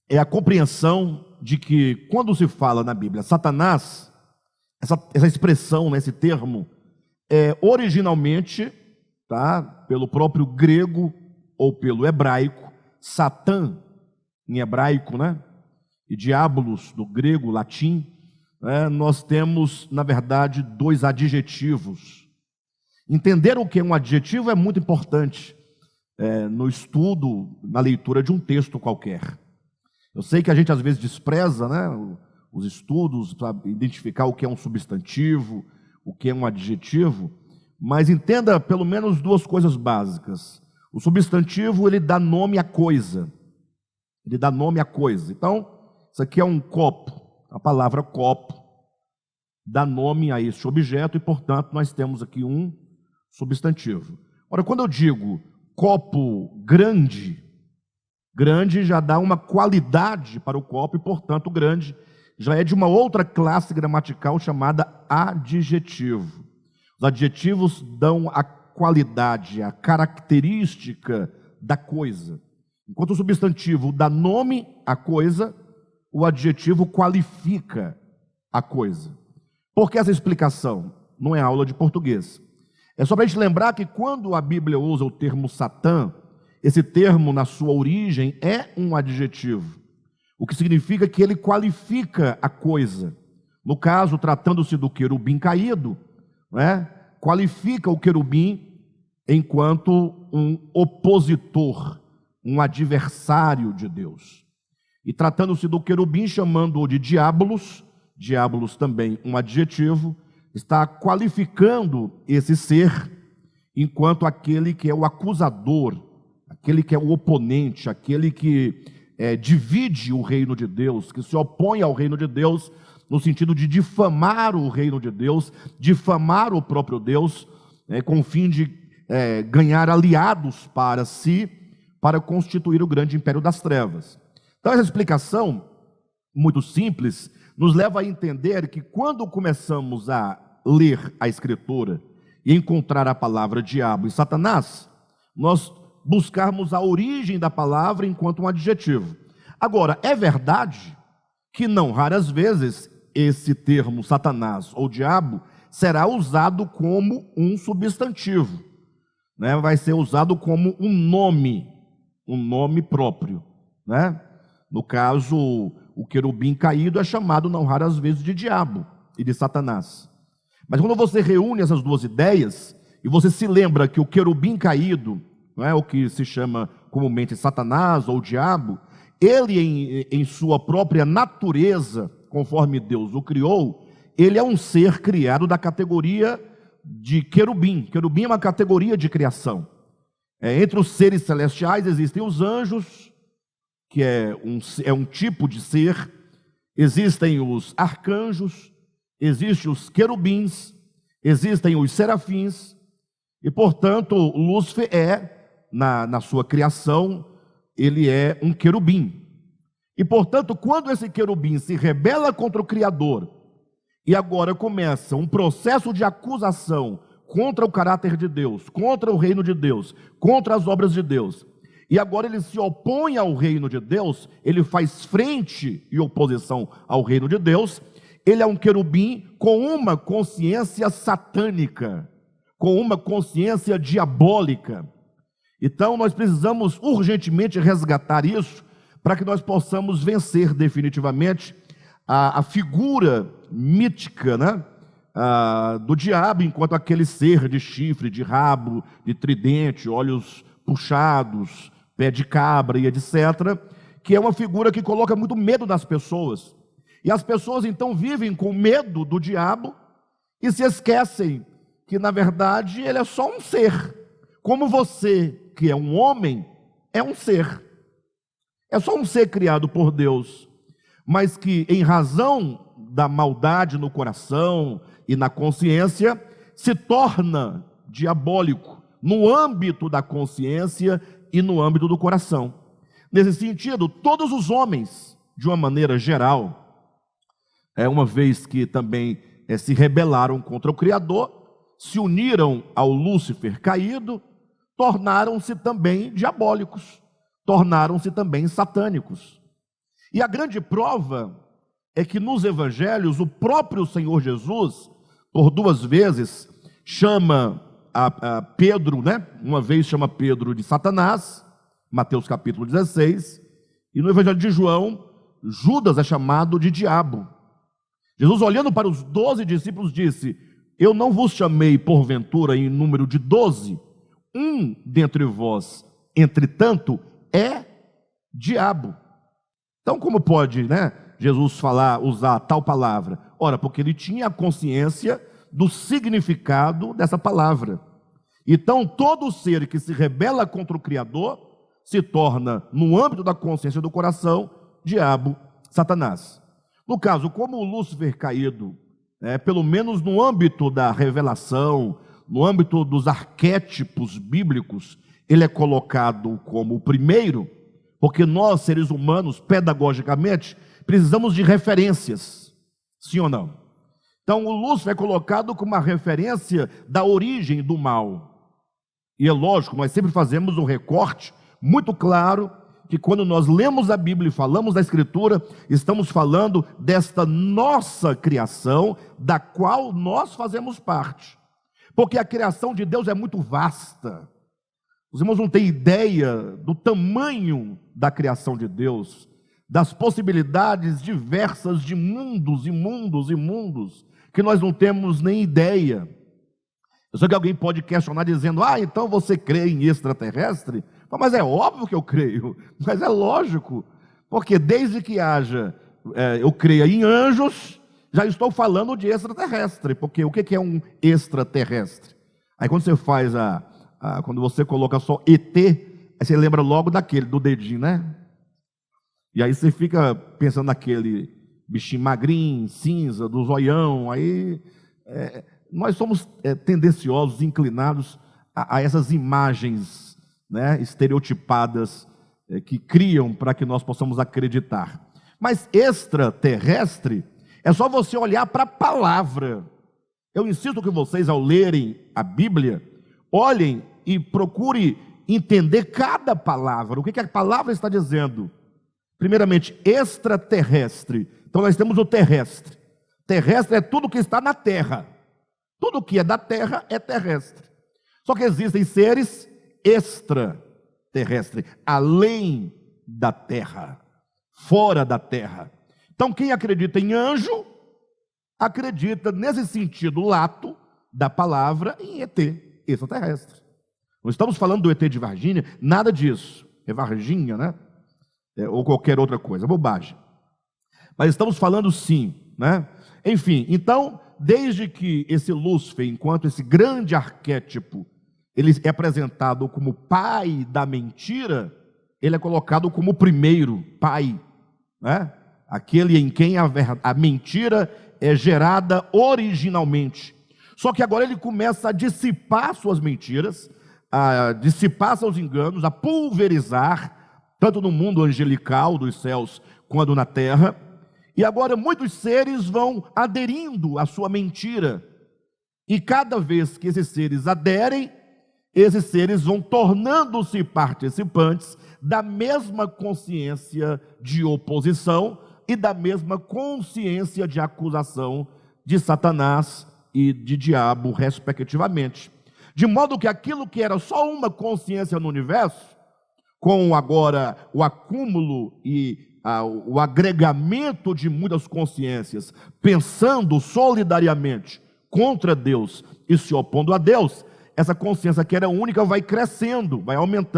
é a compreensão de que, quando se fala na Bíblia Satanás, essa expressão, né, esse termo, é originalmente, tá, pelo próprio grego ou pelo hebraico, Satã, em hebraico, né, e diabolos, do grego, latim, né, nós temos, na verdade, dois adjetivos. Entender o que é um adjetivo é muito importante no estudo, na leitura de um texto qualquer. Eu sei que a gente às vezes despreza, né, os estudos para identificar o que é um substantivo, o que é um adjetivo, mas entenda pelo menos duas coisas básicas. O substantivo, ele dá nome à coisa. Ele dá nome à coisa. Então, isso aqui é um copo. A palavra copo dá nome a este objeto e, portanto, nós temos aqui um substantivo. Ora, quando eu digo copo grande, grande já dá uma qualidade para o copo e, portanto, grande já é de uma outra classe gramatical chamada adjetivo. Os adjetivos dão a qualidade, a característica da coisa. Enquanto o substantivo dá nome à coisa, o adjetivo qualifica a coisa. Por que essa explicação? Não é aula de português. É só para a gente lembrar que quando a Bíblia usa o termo Satã, esse termo, na sua origem, é um adjetivo, o que significa que ele qualifica a coisa. No caso, tratando-se do querubim caído, né, qualifica o querubim enquanto um opositor, um adversário de Deus. E tratando-se do querubim, chamando-o de diabolos, diabolos também um adjetivo, está qualificando esse ser enquanto aquele que é o acusador, aquele que é o oponente, aquele que divide o reino de Deus, que se opõe ao reino de Deus, no sentido de difamar o reino de Deus, difamar o próprio Deus, com o fim de ganhar aliados para si, para constituir o grande império das trevas. Então, essa explicação, muito simples, nos leva a entender que quando começamos a ler a Escritura e encontrar a palavra diabo e Satanás, nós buscarmos a origem da palavra enquanto um adjetivo. Agora, é verdade que não raras vezes esse termo Satanás ou diabo será usado como um substantivo, né? Vai ser usado como um nome próprio, né? No caso, o querubim caído é chamado não raras vezes de diabo e de Satanás. Mas quando você reúne essas duas ideias e você se lembra que o querubim caído, não é o que se chama comumente Satanás ou diabo, ele em sua própria natureza, conforme Deus o criou, ele é um ser criado da categoria de querubim. Querubim é uma categoria de criação. Entre os seres celestiais existem os anjos, que é um tipo de ser, existem os arcanjos, existem os querubins, existem os serafins, e portanto Lúcifer na sua criação, ele é um querubim. E portanto, quando esse querubim se rebela contra o Criador, e agora começa um processo de acusação contra o caráter de Deus, contra o reino de Deus, contra as obras de Deus, e agora ele se opõe ao reino de Deus, ele faz frente e oposição ao reino de Deus, ele é um querubim com uma consciência satânica, com uma consciência diabólica. Então nós precisamos urgentemente resgatar isso, para que nós possamos vencer definitivamente a figura mítica, né, do diabo, enquanto aquele ser de chifre, de rabo, de tridente, olhos puxados, pé de cabra e etc., que é uma figura que coloca muito medo nas pessoas. E as pessoas então vivem com medo do diabo e se esquecem que na verdade ele é só um ser. Como você, que é um homem, é um ser. É só um ser criado por Deus, mas que em razão da maldade no coração e na consciência, se torna diabólico no âmbito da consciência e no âmbito do coração. Nesse sentido, todos os homens, de uma maneira geral, uma vez que também se rebelaram contra o Criador, se uniram ao Lúcifer caído, tornaram-se também diabólicos, tornaram-se também satânicos. E a grande prova é que nos evangelhos o próprio Senhor Jesus, por 2 vezes, chama a Pedro, né? Uma vez chama Pedro de Satanás, Mateus capítulo 16, e no evangelho de João, Judas é chamado de diabo. Jesus, olhando para os 12 discípulos, disse: eu não vos chamei porventura em número de 12, um dentre vós, entretanto, é diabo. Então, como pode, né, Jesus usar tal palavra? Ora, porque ele tinha a consciência do significado dessa palavra. Então, todo ser que se rebela contra o Criador se torna, no âmbito da consciência do coração, diabo, Satanás. No caso, como o Lúcifer caído, pelo menos no âmbito da revelação, no âmbito dos arquétipos bíblicos, ele é colocado como o primeiro, porque nós, seres humanos, pedagogicamente, precisamos de referências, sim ou não? Então, o Lúcifer é colocado como uma referência da origem do mal. E é lógico, nós sempre fazemos um recorte muito claro, que quando nós lemos a Bíblia e falamos da Escritura, estamos falando desta nossa criação, da qual nós fazemos parte. Porque a criação de Deus é muito vasta. Os irmãos não têm ideia do tamanho da criação de Deus, das possibilidades diversas de mundos e mundos e mundos, que nós não temos nem ideia. Eu sei que alguém pode questionar dizendo: então você crê em extraterrestre? Mas é óbvio que eu creio, mas é lógico, porque desde que eu creia em anjos, já estou falando de extraterrestre, porque o que é um extraterrestre? Aí quando você faz quando você coloca só ET, aí você lembra logo do dedinho, né? E aí você fica pensando naquele bichinho magrinho, cinza, do zoião. Aí nós somos tendenciosos, inclinados a essas imagens, né, estereotipadas, que criam para que nós possamos acreditar. Mas extraterrestre é só você olhar para a palavra. Eu insisto que vocês, ao lerem a Bíblia, olhem e procurem entender cada palavra. O que a palavra está dizendo? Primeiramente, extraterrestre. Então nós temos o terrestre. Terrestre é tudo que está na terra. Tudo que é da terra é terrestre. Só que existem seres extraterrestre, além da terra, fora da terra. Então quem acredita em anjo, acredita nesse sentido lato da palavra em ET, extraterrestre. Não estamos falando do ET de Varginha, nada disso, é Varginha, né? Ou qualquer outra coisa, bobagem. Mas estamos falando sim, né? Enfim, então, desde que esse Lúcifer, enquanto esse grande arquétipo, ele é apresentado como pai da mentira, ele é colocado como o primeiro pai, né? Aquele em quem a mentira é gerada originalmente. Só que agora ele começa a dissipar suas mentiras, a dissipar seus enganos, a pulverizar, tanto no mundo angelical dos céus, quanto na terra. E agora muitos seres vão aderindo à sua mentira. E cada vez que esses seres aderem, esses seres vão tornando-se participantes da mesma consciência de oposição e da mesma consciência de acusação de Satanás e de diabo, respectivamente. De modo que aquilo que era só uma consciência no universo, com agora o acúmulo e o agregamento de muitas consciências, pensando solidariamente contra Deus e se opondo a Deus, essa consciência que era única vai crescendo, vai aumentando.